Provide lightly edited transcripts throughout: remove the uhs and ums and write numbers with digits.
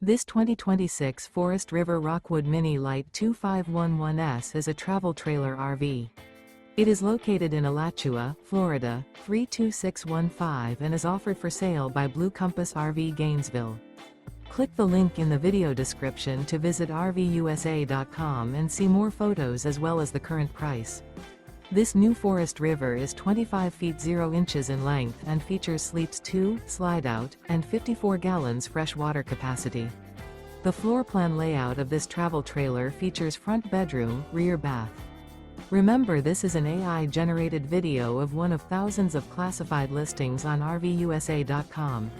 This 2026 Forest River Rockwood Mini Lite 2511S is a travel trailer RV. It is located in Alachua, Florida, 32615 and is offered for sale by Blue Compass RV Gainesville. Click the link in the video description to visit RVUSA.com and see more photos as well as the current price. This new Forest River is 25 feet 0 inches in length and features sleeps 2, Slideout, and 54 gallons fresh water capacity. The floor plan layout of this travel trailer features front bedroom, rear bath. Remember, this is an AI-generated video of one of thousands of classified listings on RVUSA.com.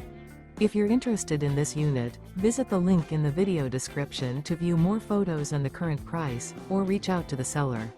If you're interested in this unit, visit the link in the video description to view more photos and the current price, or reach out to the seller.